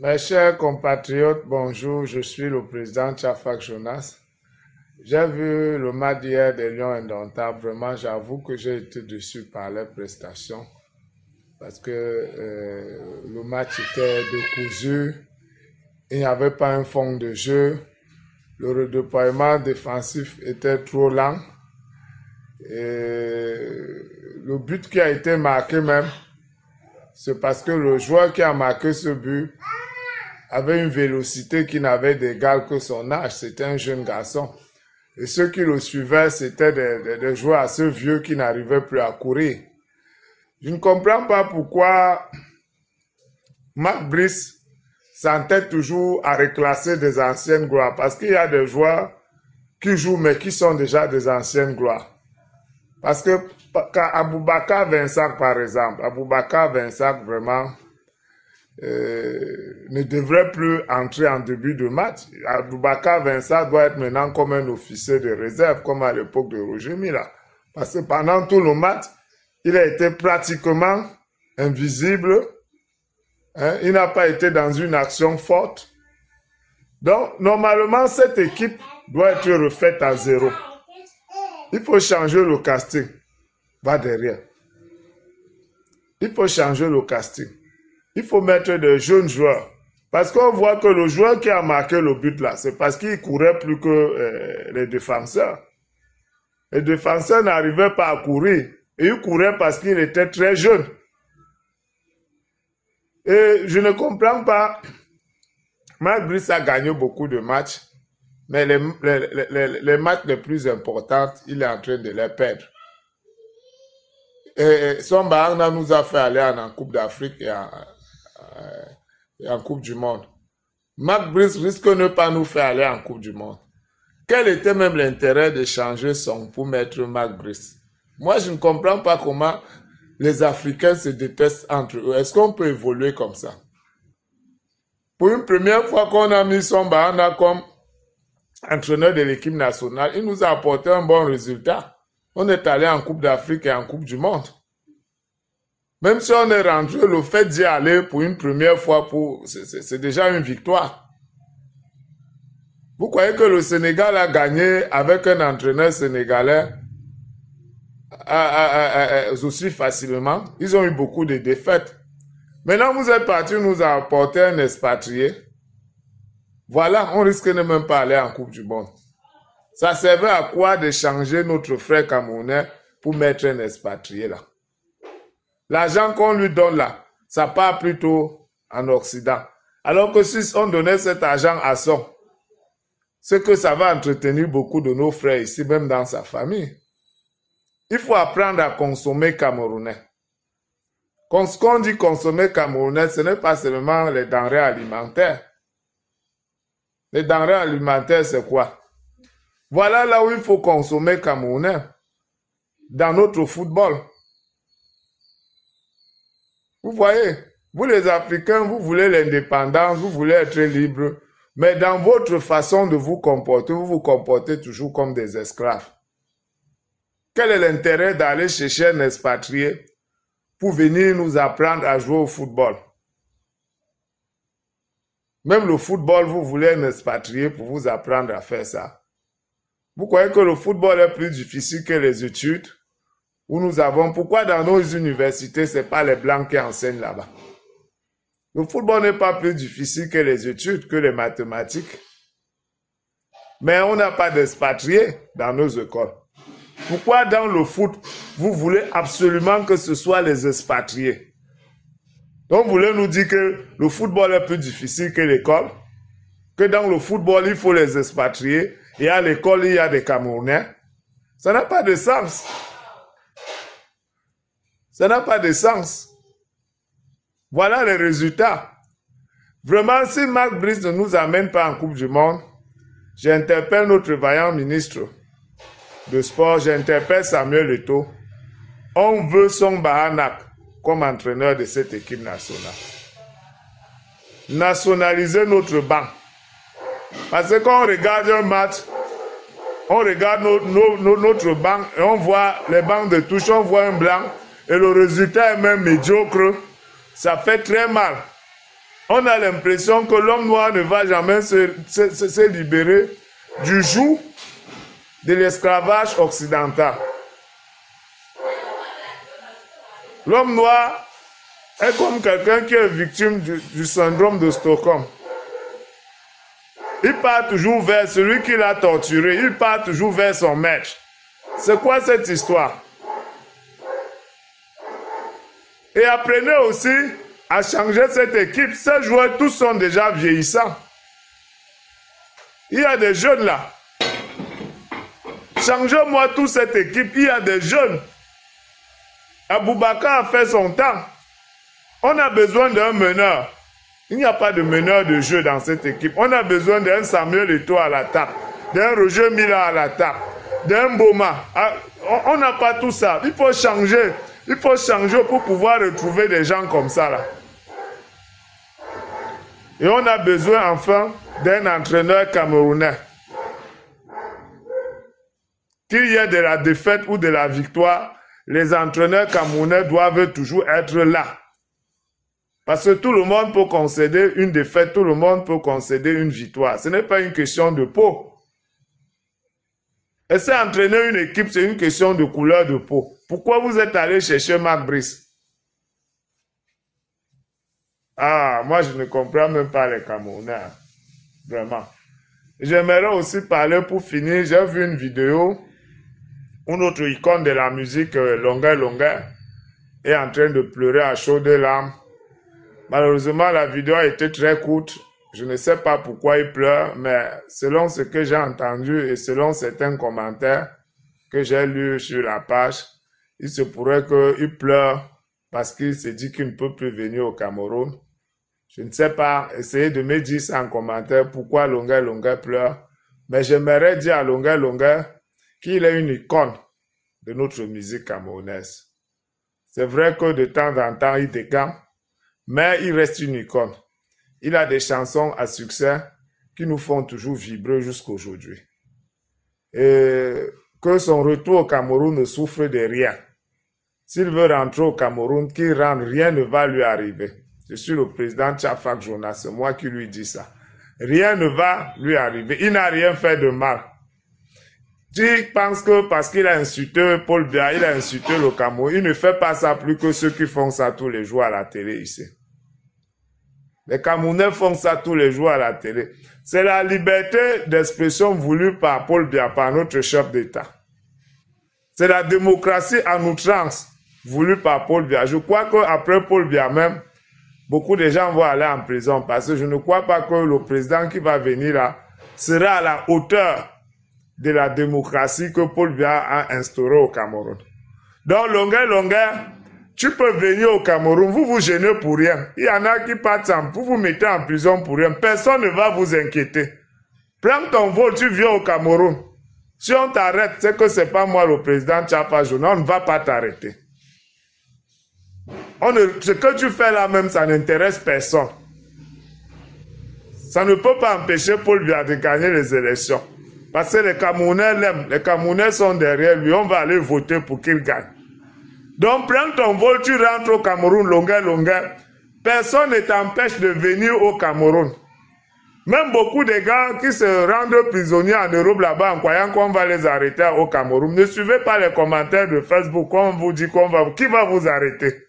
Mes chers compatriotes, bonjour, je suis le président Tchafak Jonas. J'ai vu le match d'hier des Lions Indomptables. Vraiment, j'avoue que j'ai été déçu par les prestations parce que le match était décousu, il n'y avait pas un fond de jeu, le redéploiement défensif était trop lent et le but qui a été marqué même, c'est parce que le joueur qui a marqué ce but avait une vélocité qui n'avait d'égal que son âge. C'était un jeune garçon. Et ceux qui le suivaient, c'était des joueurs assez vieux qui n'arrivaient plus à courir. Je ne comprends pas pourquoi Marc Brice s'entête toujours à reclasser des anciennes gloires. Parce qu'il y a des joueurs qui jouent mais qui sont déjà des anciennes gloires. Parce que Aboubakar Vincent, par exemple, Aboubakar Vincent, vraiment, ne devrait plus entrer en début de match. Aboubakar Vincent doit être maintenant comme un officier de réserve, comme à l'époque de Roger Mila. Parce que pendant tout le match, il a été pratiquement invisible. Il n'a pas été dans une action forte. Donc, normalement, cette équipe doit être refaite à zéro. Il faut changer le casting. Va derrière. Il faut changer le casting. Il faut mettre des jeunes joueurs. Parce qu'on voit que le joueur qui a marqué le but là, c'est parce qu'il courait plus que les défenseurs. Les défenseurs n'arrivaient pas à courir. Et il courait parce qu'il était très jeune. Et je ne comprends pas. Marc Brice a gagné beaucoup de matchs. Mais les matchs les plus importants, il est en train de les perdre. Et son Bahana nous a fait aller en Coupe d'Afrique et en Coupe du Monde. Marc Brice risque de ne pas nous faire aller en Coupe du Monde. Quel était même l'intérêt de changer son pour mettre Marc Brice? Moi, je ne comprends pas comment les Africains se détestent entre eux. Est-ce qu'on peut évoluer comme ça? Pour une première fois qu'on a mis son Bahana comme entraîneur de l'équipe nationale, il nous a apporté un bon résultat. On est allé en Coupe d'Afrique et en Coupe du Monde. Même si on est rentré, le fait d'y aller pour une première fois, c'est déjà une victoire. Vous croyez que le Sénégal a gagné avec un entraîneur sénégalais aussi facilement? Ils ont eu beaucoup de défaites. Maintenant, vous êtes parti nous apporter un expatrié. Voilà, on risque de même pas aller en Coupe du Monde. Ça servait à quoi de changer notre frère camerounais pour mettre un expatrié là? L'argent qu'on lui donne là, ça part plutôt en Occident. Alors que si on donnait cet argent à son, c'est que ça va entretenir beaucoup de nos frères ici, même dans sa famille. Il faut apprendre à consommer camerounais. Quand on dit consommer camerounais, ce n'est pas seulement les denrées alimentaires. Les denrées alimentaires, c'est quoi? Voilà là où il faut consommer camerounais. Dans notre football. Vous voyez, vous les Africains, vous voulez l'indépendance, vous voulez être libre. Mais dans votre façon de vous comporter, vous vous comportez toujours comme des esclaves. Quel est l'intérêt d'aller chercher un expatrié pour venir nous apprendre à jouer au football? Même le football, vous voulez un expatrié pour vous apprendre à faire ça. Vous croyez que le football est plus difficile que les études où nous avons? Pourquoi dans nos universités, ce n'est pas les Blancs qui enseignent là-bas? Le football n'est pas plus difficile que les études, que les mathématiques. Mais on n'a pas d'expatriés dans nos écoles. Pourquoi dans le foot, vous voulez absolument que ce soit les expatriés? Donc vous voulez nous dire que le football est plus difficile que l'école? Que dans le football, il faut les expatriés? Et à l'école, il y a des Camerounais? Ça n'a pas de sens. Ça n'a pas de sens. Voilà les résultats. Vraiment, si Marc Brice ne nous amène pas en Coupe du Monde, j'interpelle notre vaillant ministre de sport, j'interpelle Samuel Eto'o. On veut son Bahanak comme entraîneur de cette équipe nationale. Nationaliser notre banc. Parce que quand on regarde un match, on regarde notre banc et on voit les bancs de touche, on voit un blanc et le résultat est même médiocre. Ça fait très mal. On a l'impression que l'homme noir ne va jamais se libérer du joug de l'esclavage occidental. L'homme noir est comme quelqu'un qui est victime du syndrome de Stockholm. Il part toujours vers celui qui l'a torturé. Il part toujours vers son maître. C'est quoi cette histoire? Et apprenez aussi à changer cette équipe. Ces joueurs, tous sont déjà vieillissants. Il y a des jeunes là. Changez-moi toute cette équipe. Il y a des jeunes. Aboubakar a fait son temps. On a besoin d'un meneur. Il n'y a pas de meneur de jeu dans cette équipe. On a besoin d'un Samuel Eto'o à la table, d'un Roger Mila à la table, d'un Boma. On n'a pas tout ça. Il faut changer. Il faut changer pour pouvoir retrouver des gens comme ça là. Et on a besoin enfin d'un entraîneur camerounais. Qu'il y ait de la défaite ou de la victoire, les entraîneurs camerounais doivent toujours être là. Parce que tout le monde peut concéder une défaite, tout le monde peut concéder une victoire. Ce n'est pas une question de peau. Et c'est entraîner une équipe, c'est une question de couleur de peau. Pourquoi vous êtes allé chercher Marc Brice? Ah, moi je ne comprends même pas les Camerounais. Vraiment. J'aimerais aussi parler pour finir. J'ai vu une vidéo où notre icône de la musique, Longueur, est en train de pleurer à chaudes larmes. Malheureusement, la vidéo a été très courte. Je ne sais pas pourquoi il pleure, mais selon ce que j'ai entendu et selon certains commentaires que j'ai lus sur la page, il se pourrait qu'il pleure parce qu'il se dit qu'il ne peut plus venir au Cameroun. Je ne sais pas, essayez de me dire ça en commentaire pourquoi Longueur pleure. Mais j'aimerais dire à Longueur qu'il est une icône de notre musique camerounaise. C'est vrai que de temps en temps, il décampe, mais il reste une icône. Il a des chansons à succès qui nous font toujours vibrer jusqu'à aujourd'hui. Et que son retour au Cameroun ne souffre de rien. S'il veut rentrer au Cameroun, qu'il rentre, rien ne va lui arriver. Je suis le président Tchafak Jonas, c'est moi qui lui dis ça. Rien ne va lui arriver. Il n'a rien fait de mal. Tu penses que parce qu'il a insulté Paul Biya, il a insulté le Cameroun, il ne fait pas ça plus que ceux qui font ça tous les jours à la télé ici. Les Camerounais font ça tous les jours à la télé. C'est la liberté d'expression voulue par Paul Biya, par notre chef d'État. C'est la démocratie en outrance voulue par Paul Biya. Je crois qu'après Paul Biya même, beaucoup de gens vont aller en prison parce que je ne crois pas que le président qui va venir là sera à la hauteur de la démocratie que Paul Biya a instaurée au Cameroun. Donc, Longueur, tu peux venir au Cameroun, vous vous gênez pour rien. Il y en a qui partent, vous vous mettez en prison pour rien. Personne ne va vous inquiéter. Prends ton vol, tu viens au Cameroun. Si on t'arrête, c'est que c'est pas moi le président Tchafak Jonas, on ne va pas t'arrêter. Ce que tu fais là même, ça n'intéresse personne. Ça ne peut pas empêcher Paul Biya de gagner les élections. Parce que les Camerounais l'aiment, les Camerounais sont derrière lui, on va aller voter pour qu'il gagne. Donc prends ton vol, tu rentres au Cameroun, Longueur. Personne ne t'empêche de venir au Cameroun. Même beaucoup de gars qui se rendent prisonniers en Europe là-bas en croyant qu'on va les arrêter au Cameroun. Ne suivez pas les commentaires de Facebook, on vous dit qui va vous arrêter.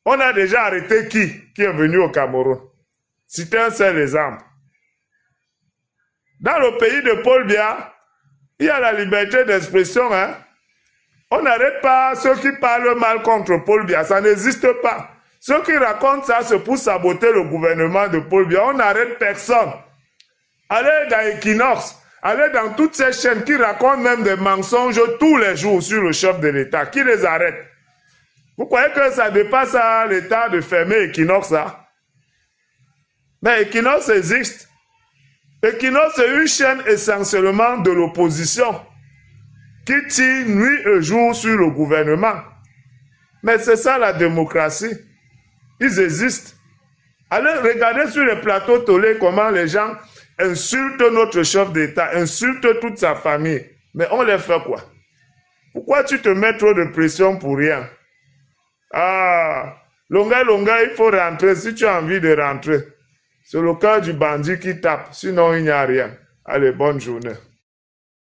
On a déjà arrêté qui est venu au Cameroun. Citez un seul exemple. Dans le pays de Paul Biya, il y a la liberté d'expression. Hein? On n'arrête pas ceux qui parlent mal contre Paul Biya. Ça n'existe pas. Ceux qui racontent ça, c'est pour saboter le gouvernement de Paul Biya. On n'arrête personne. Allez dans Equinox, allez dans toutes ces chaînes qui racontent même des mensonges tous les jours sur le chef de l'État. Qui les arrête? Vous croyez que ça dépasse l'État de fermer Equinox là? Mais Equinox existe. Equinox est une chaîne essentiellement de l'opposition qui tire nuit et jour sur le gouvernement. Mais c'est ça la démocratie. Ils existent. Allez regarder sur les plateaux télé comment les gens insultent notre chef d'État, insultent toute sa famille. Mais on les fait quoi? Pourquoi tu te mets trop de pression pour rien? Ah, Longueur, il faut rentrer si tu as envie de rentrer. C'est le cœur du bandit qui tape, sinon il n'y a rien. Allez, bonne journée.